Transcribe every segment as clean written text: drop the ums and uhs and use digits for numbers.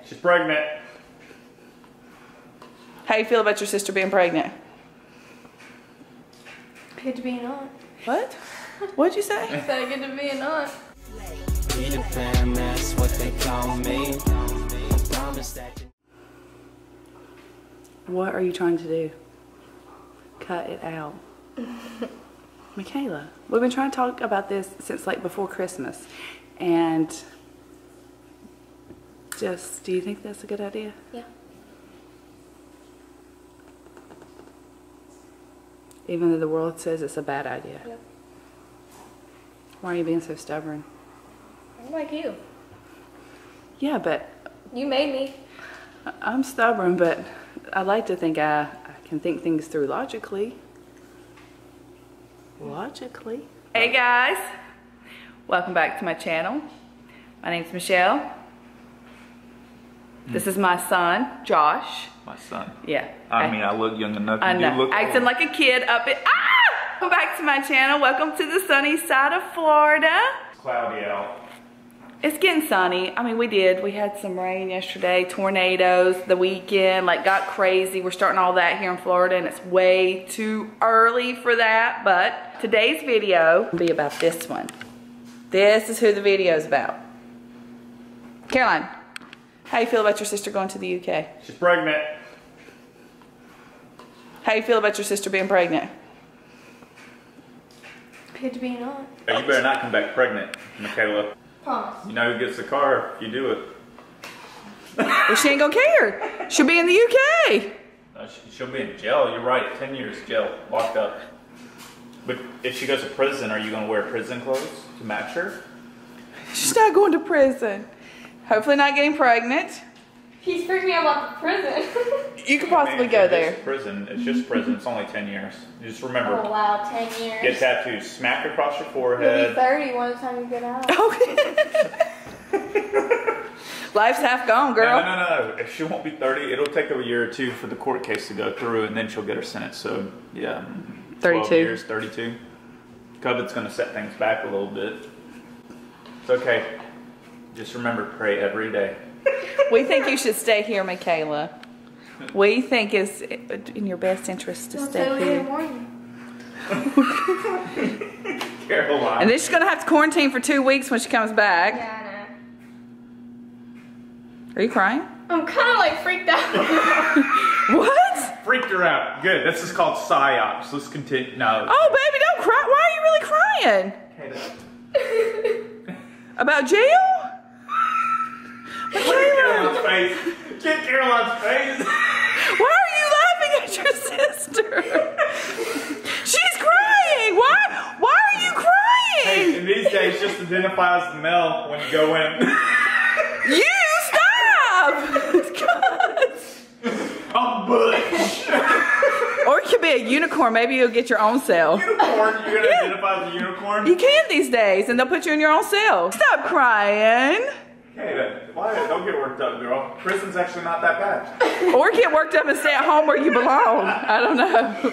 She's pregnant. How you feel about your sister being pregnant? Good to be an aunt. What? What'd you say? I said good to be an aunt. That's what they call me. What are you trying to do? Cut it out. Michaela, we've been trying to talk about this since like before Christmas. And just, do you think that's a good idea? Yeah. Even though the world says it's a bad idea. Yep. Why are you being so stubborn? I'm like you. Yeah, but You made me. I'm stubborn, but I like to think I can think things through logically. Hey guys, welcome back to my channel. My name's Michelle. This is my son, Josh. My son. Yeah. I mean, I look young enough. I You know. do look Acting old. like a kid up at Welcome back to my channel. Welcome to the sunny side of Florida. It's cloudy out. It's getting sunny. I mean, we had some rain yesterday, tornadoes the weekend, like got crazy. We're starting all that here in Florida and it's way too early for that. But today's video will be about this one. This is who the video is about. Caroline, how you feel about your sister going to the UK? She's pregnant. How you feel about your sister being pregnant? Good to be an aunt. Hey, you better not come back pregnant, Michaela. Promise. You know who gets the car if you do it. Well, she ain't gonna care. She'll be in the UK. She'll be in jail. You're right. 10 years jail, locked up. But if she goes to prison, are you going to wear prison clothes to match her? She's not going to prison. Hopefully not getting pregnant. He's freaking me out about the prison. You could possibly Man, go it's there. just prison. It's just prison. It's only 10 years. Just remember. Oh wow, 10 years. Get tattoos. Smack across your You'll be forehead. 30 by the time you get out. Okay. Life's half gone, girl. No. If she won't be 30, it'll take a year or two for the court case to go through, and then she'll get her sentence. So, yeah. 12 32. years, 32. COVID's going to set things back a little bit. It's okay. Just remember, pray every day. We think you should stay here, Michaela. We think it's in your best interest to Don't stay tell me in the here. morning. Caroline. And then she's gonna have to quarantine for 2 weeks when she comes back. Yeah, Are you crying? I know. I'm kind of like freaked out. What? Freaked her out. Good. This is called psyops. Let's continue. No. Oh, baby, don't cry. Why are you really crying? About jail? Look at Caroline's face. Get Caroline's face. Why are you laughing at your sister? She's crying. Why are you crying? Hey, in these days, just identify as the male when you go in. You stop! God. I'm Butch. Or it could be a unicorn. Maybe you'll get your own cell. Unicorn? You're going to identify as a unicorn? You can these days, and they'll put you in your own cell. Stop crying. Hey, don't get worked up, girl. Prison's actually not that bad. Or get worked up and stay at home where you belong. I don't know.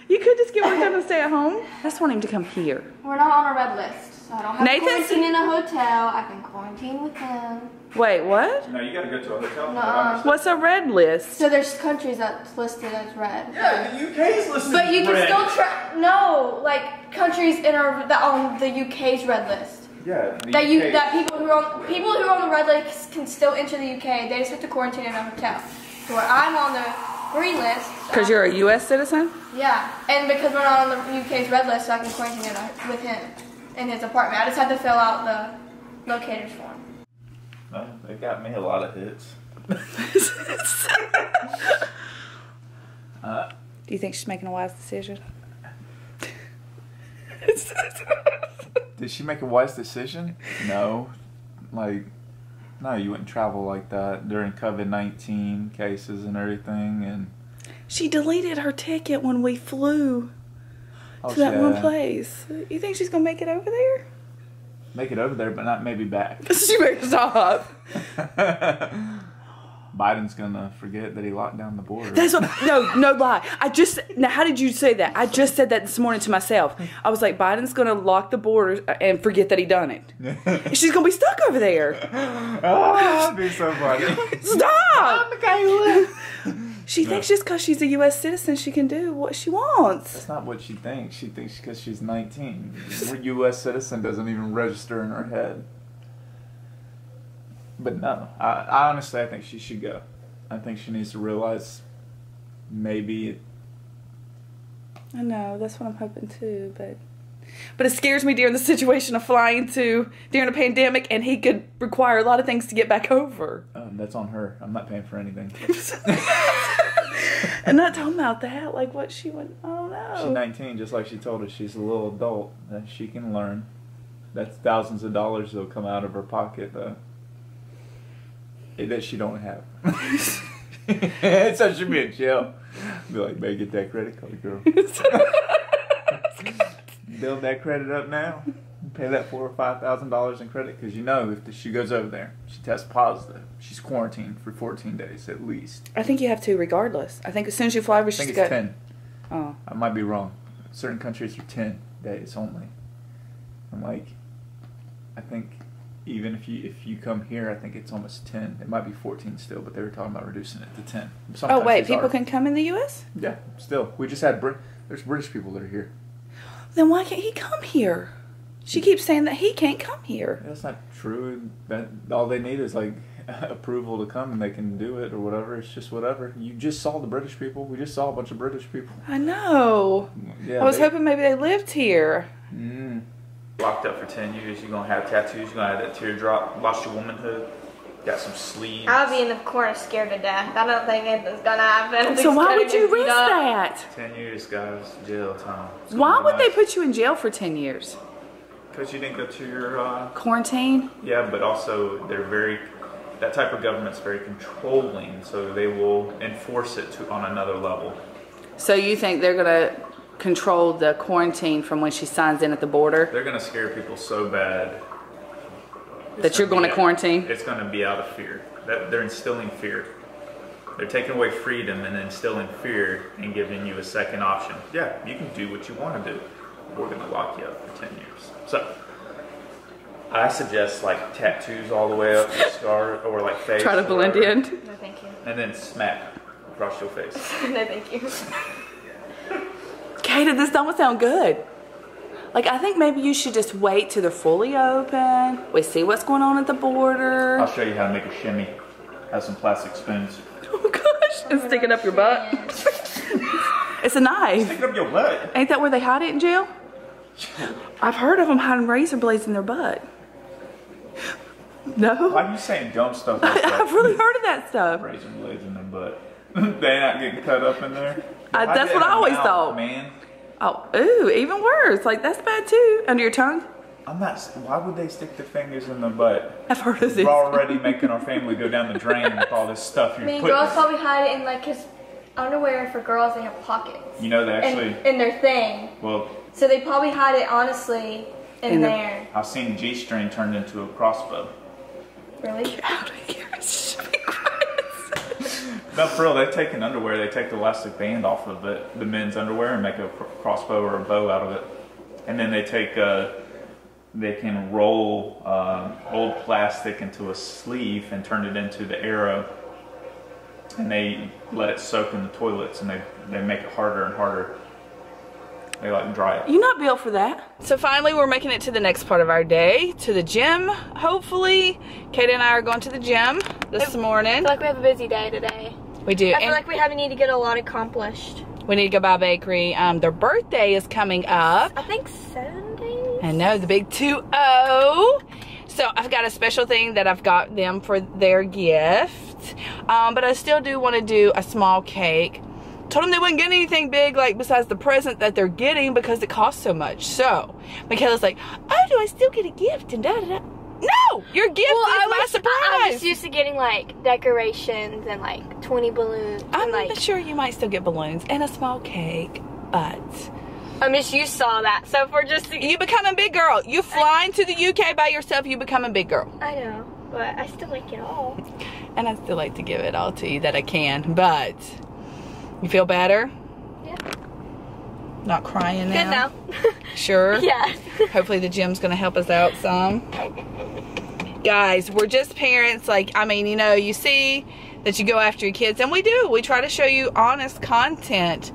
You could just get worked up and stay at home. I just want him to come here. We're not on a red list, so I don't have to Nathan's- quarantine in a hotel. I can quarantine with him. Wait, what? No, you got to go to a hotel. Nuh-uh. What's a red list? So there's countries that's listed as red. Yeah, the UK's listed But you as can red. still no, like countries that on the UK's red list. Yeah, the That UK. people who are on the red list can still enter the UK. They just have to quarantine in a hotel. So where I'm on the green list. Because you're a U.S. citizen? Yeah, and because we're not on the UK's red list, so I can quarantine with him in his apartment. I just had to fill out the locators form. Well, they got me a lot of hits. Do you think she's making a wise decision? Did she make a wise decision? No. No, you wouldn't travel like that during COVID-19 cases and everything. And She deleted her ticket when we flew to that one place. You think she's going to make it over there? Make it over there, but not maybe back. She better stop. Biden's gonna forget that he locked down the border. That's what. No lie. Now, how did you say that? I just said that this morning to myself. I was like, Biden's gonna lock the border and forget that he done it. She's gonna be stuck over there. Oh, that'd be so funny. Stop! I'm the guy who lives. She thinks just because she's a U.S. citizen, she can do what she wants. That's not what she thinks. She thinks because she's 19. Her U.S. citizen doesn't even register in her head. But no, I honestly, I think she should go. I think she needs to realize maybe. I know, that's what I'm hoping too, but it scares me during the situation of flying during a pandemic, and he could require a lot of things to get back over. That's on her. I'm not paying for anything. I'm not talking about that, like what she would, I don't know. She's 19, just like she told us. She's a little adult, and she can learn. That's thousands of dollars that'll come out of her pocket, though. That she don't have. So she'll be in jail. Be like, better get that credit card, girl. Build that credit up now. Pay that $4,000 or $5,000 in credit, because you know if she goes over there, she tests positive, she's quarantined for 14 days at least. I think you have to regardless. I think as soon as you fly over, she's got. I think it's 10. Oh. I might be wrong. Certain countries are 10 days only. I'm like, I think even if you come here, I think it's almost 10. It might be 14 still, but they were talking about reducing it to 10. Oh wait, people can come in the U.S.? Yeah, still. We just had there's British people that are here. Then why can't he come here? She keeps saying that he can't come here. That's not true. That all they need is like approval to come, and they can do it or whatever. It's just whatever. You just saw the British people. We just saw a bunch of British people. I know. Yeah, I was hoping maybe they lived here. Locked up for 10 years. You're gonna have tattoos. You're gonna have that teardrop. Lost your womanhood. Got some sleeves. I'll be in the corner scared to death. I don't think anything's gonna happen. So why would you risk that? 10 years, guys. Jail time. Why would they put you in jail for 10 years? Because you didn't go to your quarantine? Yeah, but also that type of government's very controlling, so they will enforce it on another level. So you think they're gonna control the quarantine from when she signs in at the border? They're gonna scare people so bad that you're going to quarantine? It's gonna be out of fear. They're instilling fear. They're taking away freedom and instilling fear and giving you a second option. Yeah, you can do what you want to do. We're gonna lock you up for 10 years. So I suggest like tattoos all the way up your scar, or like face. Try to blend in. No, thank you. And then smack across your face. No, thank you. Kata, this don't sound good. Like, I think maybe you should just wait till they're fully open. We see what's going on at the border. I'll show you how to make a shimmy. Have some plastic spoons. Oh gosh, and stick it up your butt. It's a knife. Stick it up your butt. Ain't that where they hide it in jail? I've heard of them hiding razor blades in their butt. No? Why are you saying dumb stuff like that? I've really heard of that stuff. Razor blades in their butt. They're not getting cut up in there. That's what I always thought. Man. Oh, ooh, even worse. Like, that's bad too. Under your tongue? I'm not. Why would they stick their fingers in the butt? I've heard of this. We're already making our family go down the drain with all this stuff. I mean, girls probably hide it in like his underwear. For girls, they have pockets. You know, they actually in their thing. Well. So they probably hide it honestly in there. I've seen G-string turned into a crossbow. Really? Get out of here. No, for real, they take an underwear, they take the elastic band off of it, the men's underwear, and make a crossbow or a bow out of it. And then they take, they can roll old plastic into a sleeve and turn it into the arrow. And they let it soak in the toilets, and they make it harder and harder. They like dry it. You're not built for that. So finally we're making it to the next part of our day, to the gym, hopefully. Katie and I are going to the gym this morning. I feel like we have a busy day today. We do. I feel like we need to get a lot accomplished. We need to go by bakery. Their birthday is coming up. I think 7 days. I know, the big 2-0. So I've got a special thing that I've got them for their gift. But I still do want to do a small cake. Told them they wouldn't get anything big, like besides the present that they're getting, because it costs so much. So Michaela's like, oh, do I still get a gift? And da-da-da. No! Your gift is my surprise! I'm just used to getting like decorations and like 20 balloons. I'm sure you might still get balloons and a small cake, but I'm just used to all that. So if we're just... You become a big girl. You flying to the UK by yourself, you become a big girl. I know, but I still like it all. And I still like to give it all to you that I can, but you feel better? Yeah. Not crying now? Good now. Sure? Yeah. Hopefully the gym's gonna help us out some. Guys, we're just parents. Like, I mean, you know, you see that you go after your kids, and we do. We try to show you honest content.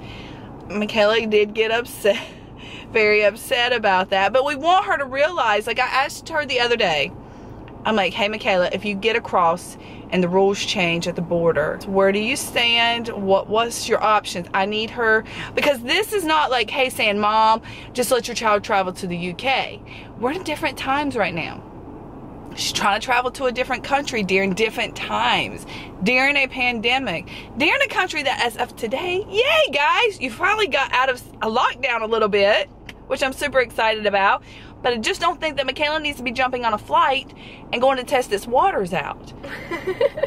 Michaela did get upset, very upset about that, but we want her to realize, like I asked her the other day, I'm like, hey Michaela, if you get across and the rules change at the border, where do you stand? What's your options? I need her, because this is not like, hey, saying, Mom, just let your child travel to the UK. We're in different times right now. She's trying to travel to a different country during different times, during a pandemic, during a country that, as of today, yay guys, you finally got out of a lockdown a little bit, which I'm super excited about. But I just don't think that Michaela needs to be jumping on a flight and going to test its waters out.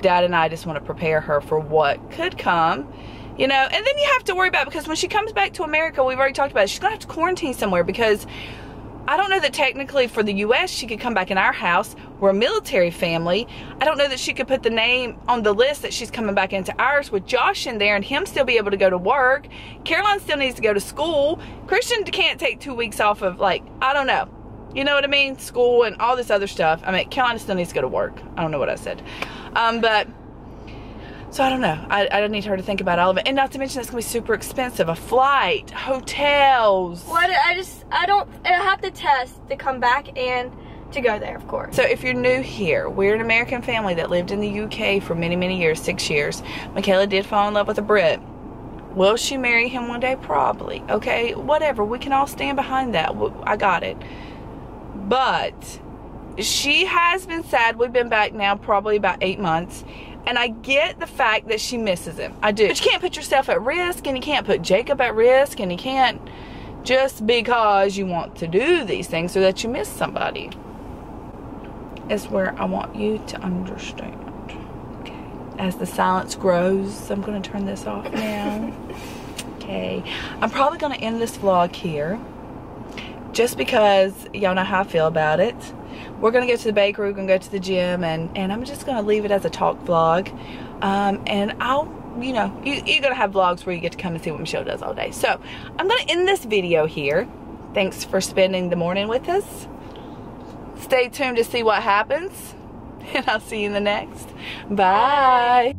Dad and I just want to prepare her for what could come, you know. And then you have to worry about, because when she comes back to America, we've already talked about it, she's going to have to quarantine somewhere, because I don't know that technically for the U.S. she could come back in our house. We're a military family. I don't know that she could put the name on the list that she's coming back into ours with Josh in there and him still be able to go to work. Caroline still needs to go to school. Christian can't take 2 weeks off of, like, I don't know. You know what I mean? School and all this other stuff. I mean, Caroline still needs to go to work. I don't know what I said. But, so I don't know. I don't need her to think about all of it. And not to mention, it's going to be super expensive. A flight, hotels. What? I have to test to come back and to go there, of course. So if you're new here, we're an American family that lived in the UK for many, many years, 6 years. Michaela did fall in love with a Brit. Will she marry him one day? Probably. Okay, whatever. We can all stand behind that. I got it. But she has been sad. We've been back now probably about 8 months. And I get the fact that she misses him. I do. But you can't put yourself at risk, and you can't put Jacob at risk, and you can't just because you want to do these things so that you miss somebody. Is where I want you to understand. Okay. As the silence grows, I'm going to turn this off now. Okay. I'm probably going to end this vlog here, just because y'all know how I feel about it. We're going to go to the bakery, we're going to go to the gym, and I'm just going to leave it as a talk vlog. And I'll, you know, you're going to have vlogs where you get to come and see what Michelle does all day. So, I'm going to end this video here. Thanks for spending the morning with us. Stay tuned to see what happens. And I'll see you in the next. Bye.